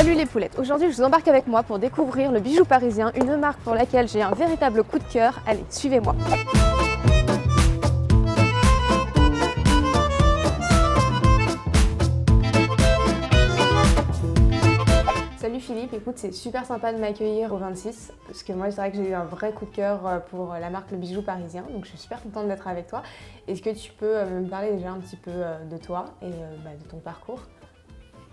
Salut les poulettes, aujourd'hui je vous embarque avec moi pour découvrir le bijou parisien, une marque pour laquelle j'ai un véritable coup de cœur. Allez, suivez-moi. Salut Philippe, écoute, c'est super sympa de m'accueillir au 26 parce que moi c'est vrai que j'ai eu un vrai coup de cœur pour la marque Le Bijou Parisien, donc je suis super contente d'être avec toi. Est-ce que tu peux me parler déjà un petit peu de toi et de ton parcours?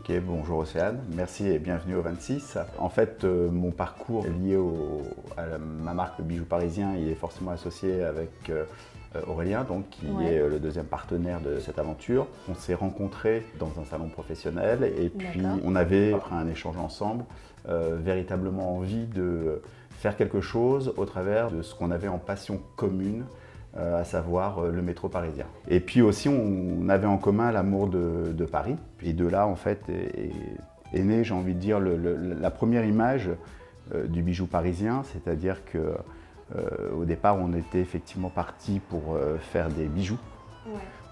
Ok, bonjour Océane, merci et bienvenue au 26. En fait, mon parcours lié ma marque Le Bijou Parisien, il est forcément associé avec Aurélien, donc, qui est le deuxième partenaire de cette aventure. On s'est rencontrés dans un salon professionnel et puis on avait, après un échange ensemble, véritablement envie de faire quelque chose au travers de ce qu'on avait en passion commune, à savoir le métro parisien. Et puis aussi, on avait en commun l'amour de Paris. Et de là, en fait, est née, j'ai envie de dire, la première image du bijou parisien, c'est-à-dire que au départ, on était effectivement parti pour faire des bijoux,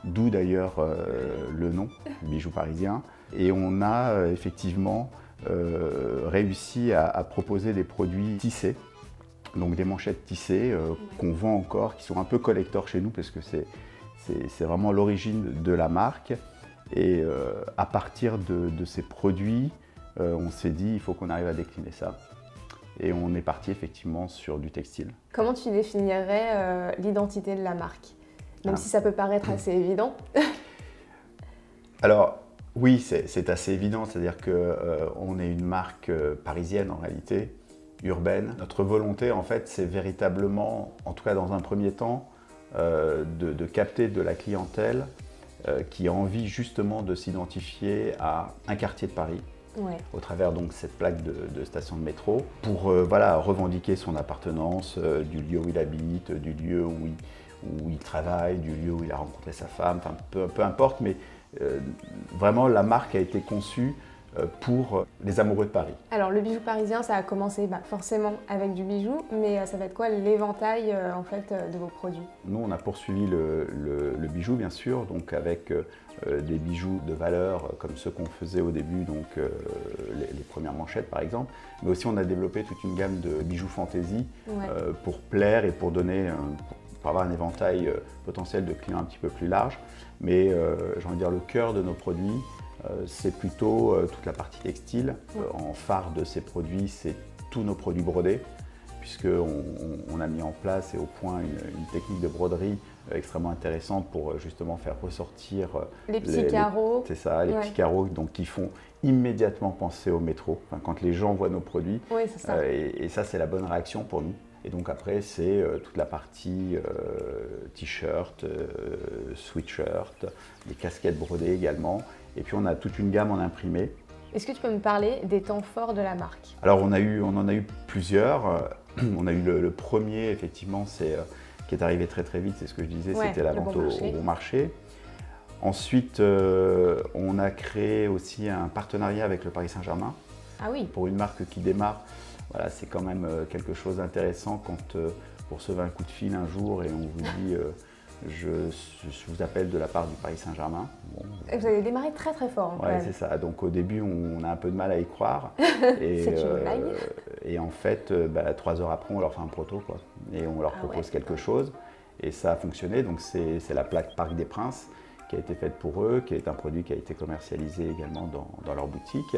d'où d'ailleurs le nom, bijou parisien. Et on a effectivement réussi à proposer des produits tissés. Donc des manchettes tissées qu'on vend encore, qui sont un peu collector chez nous parce que c'est vraiment l'origine de la marque. Et à partir de ces produits, on s'est dit il faut qu'on arrive à décliner ça. Et on est parti effectivement sur du textile. Comment tu définirais l'identité de la marque? Même si ça peut paraître assez évident. Alors oui, c'est assez évident, c'est-à-dire qu'on est une marque parisienne en réalité, urbaine. Notre volonté, en fait, c'est véritablement, en tout cas dans un premier temps, de capter de la clientèle qui a envie justement de s'identifier à un quartier de Paris, au travers donc cette plaque de station de métro, pour revendiquer son appartenance du lieu où il habite, du lieu où il travaille, du lieu où il a rencontré sa femme, enfin peu importe, mais vraiment la marque a été conçue pour les amoureux de Paris. Alors le bijou parisien, ça a commencé forcément avec du bijou, mais ça va être quoi l'éventail en fait de vos produits? Nous, on a poursuivi le bijou bien sûr, donc avec des bijoux de valeur comme ceux qu'on faisait au début, donc les premières manchettes par exemple, mais aussi on a développé toute une gamme de bijoux fantaisie pour plaire et pour donner pour avoir un éventail potentiel de clients un petit peu plus large. Mais j'ai envie de dire le cœur de nos produits, c'est plutôt toute la partie textile. En phare de ces produits, c'est tous nos produits brodés, puisqu'on a mis en place et au point une technique de broderie extrêmement intéressante pour justement faire ressortir les petits carreaux. C'est ça, les petits carreaux donc, qui font immédiatement penser au métro, enfin, quand les gens voient nos produits. Oui, c'est ça. Et ça, c'est la bonne réaction pour nous. Et donc après, c'est toute la partie t-shirt, sweatshirt, des casquettes brodées également. Et puis on a toute une gamme en imprimé. Est-ce que tu peux me parler des temps forts de la marque? Alors on en a eu plusieurs. On a eu le premier, effectivement, qui est arrivé très très vite, c'est ce que je disais, c'était la vente au bon marché. Ensuite, on a créé aussi un partenariat avec le Paris Saint-Germain. Ah oui. Pour une marque qui démarre. Voilà, c'est quand même quelque chose d'intéressant quand vous recevez un coup de fil un jour et on vous dit je vous appelle de la part du Paris Saint-Germain. Bon, vous avez démarré très très fort. Oui, c'est ça. Donc au début, on a un peu de mal à y croire. C'est une blague. Et en fait, 3 heures après, on leur fait un proto, quoi. Et on leur propose quelque chose. Et ça a fonctionné. Donc c'est la plaque Parc des Princes qui a été faite pour eux, qui est un produit qui a été commercialisé également dans leur boutique.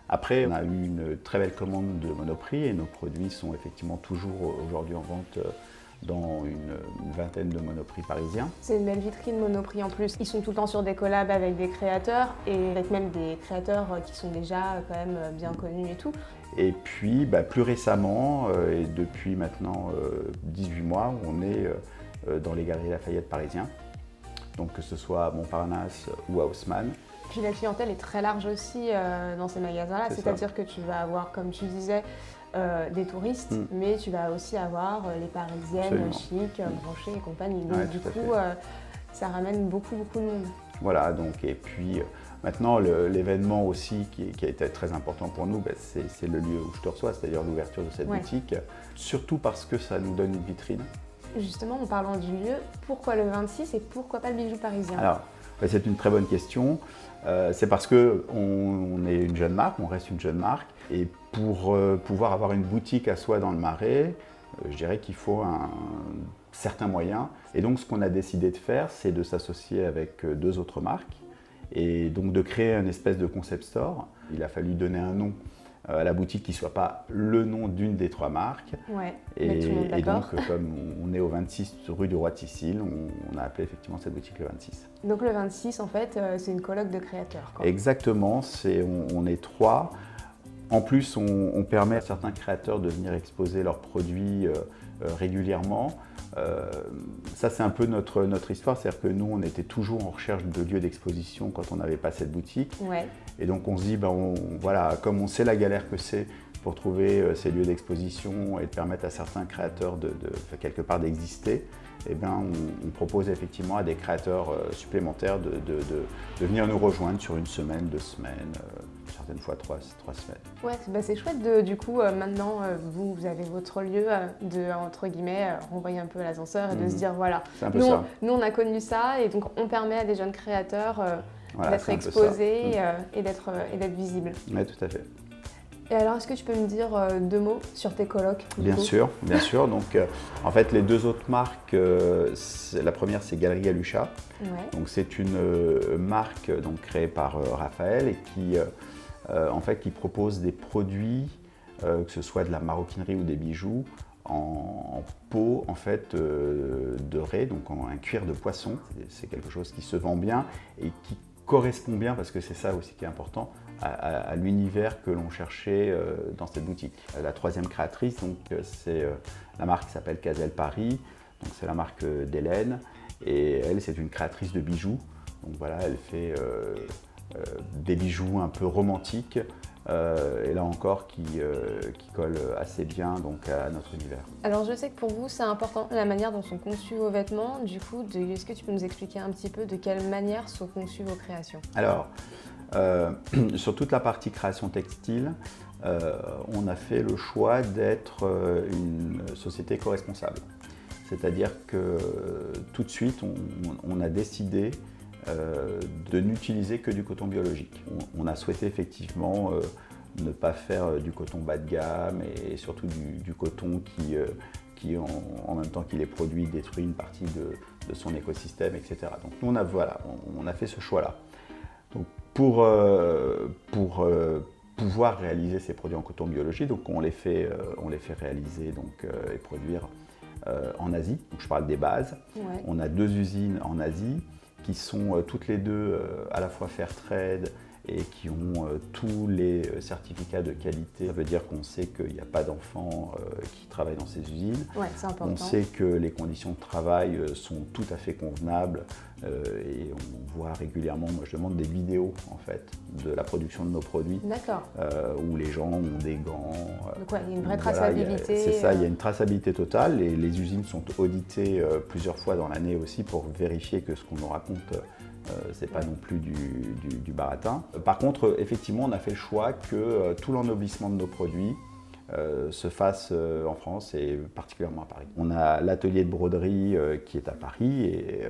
Après, on a eu une très belle commande de Monoprix et nos produits sont effectivement toujours aujourd'hui en vente dans une vingtaine de Monoprix parisiens. C'est une belle vitrine Monoprix en plus. Ils sont tout le temps sur des collabs avec des créateurs et avec même des créateurs qui sont déjà quand même bien connus et tout. Et puis plus récemment, et depuis maintenant 18 mois, on est dans les Galeries Lafayette parisiens. Donc que ce soit à Montparnasse ou à Haussmann. Puis la clientèle est très large aussi dans ces magasins-là, c'est-à-dire que tu vas avoir, comme tu disais, des touristes, mais tu vas aussi avoir les parisiennes chic, branchées et compagnie. Donc du coup, ça ramène beaucoup de monde. Voilà, donc et puis maintenant l'événement aussi qui a été très important pour nous, c'est le lieu où je te reçois, c'est-à-dire l'ouverture de cette boutique, surtout parce que ça nous donne une vitrine. Justement, en parlant du lieu, pourquoi le 26 et pourquoi pas le bijou parisien? Alors, C'est une très bonne question. C'est parce qu'on est une jeune marque, on reste une jeune marque. Et pour pouvoir avoir une boutique à soi dans le Marais, je dirais qu'il faut un certain moyen. Et donc ce qu'on a décidé de faire, c'est de s'associer avec 2 autres marques et donc de créer une espèce de concept store. Il a fallu donner un nom à la boutique qui ne soit pas le nom d'une des 3 marques. Ouais, et donc, comme on est au 26 rue du Roi de Sicile, on a appelé effectivement cette boutique le 26. Donc le 26, en fait, c'est une colloque de créateurs, quoi. Exactement, on est 3. En plus, on permet à certains créateurs de venir exposer leurs produits régulièrement. Ça, c'est un peu notre histoire, c'est-à-dire que nous, on était toujours en recherche de lieux d'exposition quand on n'avait pas cette boutique. Ouais. Et donc, on se dit, voilà, comme on sait la galère que c'est pour trouver ces lieux d'exposition et de permettre à certains créateurs quelque part d'exister, eh bien, on propose effectivement à des créateurs supplémentaires de venir nous rejoindre sur 1 semaine, 2 semaines, certaines fois 3 semaines. Ouais, c'est chouette du coup, maintenant, vous avez votre lieu de, entre guillemets, renvoyer un peu à l'ascenseur et de se dire, voilà, nous on a connu ça et donc on permet à des jeunes créateurs d'être exposés et d'être visibles. Oui, tout à fait. Et alors, est-ce que tu peux me dire 2 mots sur tes colloques? Bien sûr. Donc, en fait, les 2 autres marques, la première, c'est Galerie Galucha. Ouais. Donc, c'est une marque créée par Raphaël et qui propose des produits, que ce soit de la maroquinerie ou des bijoux, en peau en fait de raie, donc en un cuir de poisson. C'est quelque chose qui se vend bien et qui correspond bien, parce que c'est ça aussi qui est important, à l'univers que l'on cherchait dans cette boutique. La 3e créatrice, c'est la marque qui s'appelle Caselle Paris, donc c'est la marque d'Hélène, et elle, c'est une créatrice de bijoux. Donc voilà, elle fait des bijoux un peu romantiques, et là encore qui colle assez bien à notre univers. Alors je sais que pour vous c'est important la manière dont sont conçus vos vêtements, du coup est-ce que tu peux nous expliquer un petit peu de quelle manière sont conçues vos créations? Alors, sur toute la partie création textile, on a fait le choix d'être une société éco-responsable. C'est-à-dire que tout de suite on a décidé de n'utiliser que du coton biologique. On a souhaité effectivement ne pas faire du coton bas de gamme et surtout du coton qui en même temps qu'il est produit, détruit une partie de son écosystème, etc. Donc nous, on a fait ce choix-là. Donc pour pouvoir réaliser ces produits en coton biologique, donc on les fait réaliser et produire en Asie. Donc je parle des bases. Ouais. On a 2 usines en Asie qui sont toutes les 2 à la fois Fairtrade et qui ont tous les certificats de qualité. Ça veut dire qu'on sait qu'il n'y a pas d'enfants qui travaillent dans ces usines. Ouais, c'est important. On sait que les conditions de travail sont tout à fait convenables et on voit régulièrement, moi je demande des vidéos en fait de la production de nos produits. D'accord. Où les gens ont des gants. Donc ouais, il y a une vraie traçabilité. C'est ça, il y a une traçabilité totale et les usines sont auditées plusieurs fois dans l'année aussi pour vérifier que ce qu'on nous raconte c'est pas non plus du baratin. Par contre, effectivement, on a fait le choix que tout l'ennoblissement de nos produits se fasse en France et particulièrement à Paris. On a l'atelier de broderie qui est à Paris et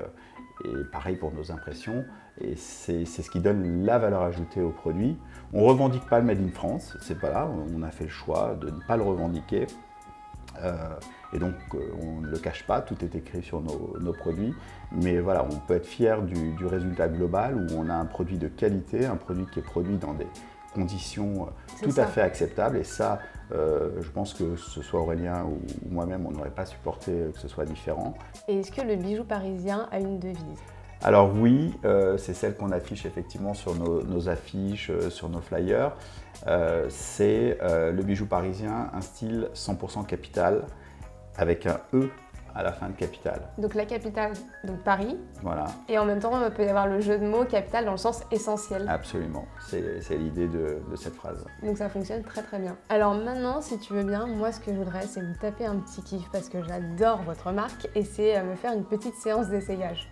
pareil pour nos impressions. Et c'est ce qui donne la valeur ajoutée au produit. On ne revendique pas le Made in France, c'est pas là, on a fait le choix de ne pas le revendiquer. Et donc on ne le cache pas, tout est écrit sur nos produits, mais voilà, on peut être fier du résultat global où on a un produit de qualité, un produit qui est produit dans des conditions tout à fait acceptables, et ça, je pense que ce soit Aurélien ou moi-même, on n'aurait pas supporté que ce soit différent. Et est-ce que le bijou parisien a une devise? Alors oui, c'est celle qu'on affiche effectivement sur nos affiches, sur nos flyers. C'est le bijou parisien, un style 100% capital, avec un E à la fin de capitale. Donc la capitale, donc Paris. Voilà. Et en même temps, il peut y avoir le jeu de mots capitale dans le sens essentiel. Absolument, c'est l'idée de cette phrase. Donc ça fonctionne très très bien. Alors maintenant, si tu veux bien, moi ce que je voudrais, c'est vous taper un petit kiff parce que j'adore votre marque et c'est me faire une petite séance d'essayage.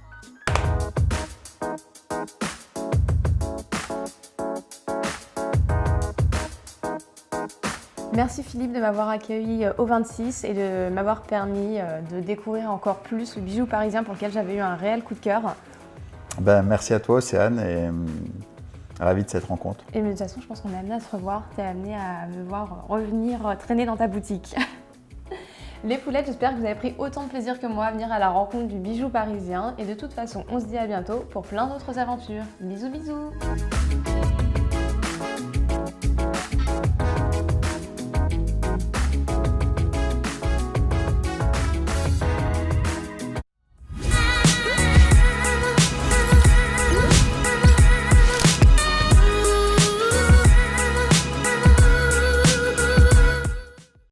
Merci Philippe de m'avoir accueilli au 26 et de m'avoir permis de découvrir encore plus le bijou parisien pour lequel j'avais eu un réel coup de cœur. Merci à toi Océane et ravi de cette rencontre. Et de toute façon, je pense qu'on est amené à se revoir. Tu es amené à me voir revenir traîner dans ta boutique. Les poulettes, j'espère que vous avez pris autant de plaisir que moi à venir à la rencontre du bijou parisien. Et de toute façon, on se dit à bientôt pour plein d'autres aventures. Bisous bisous.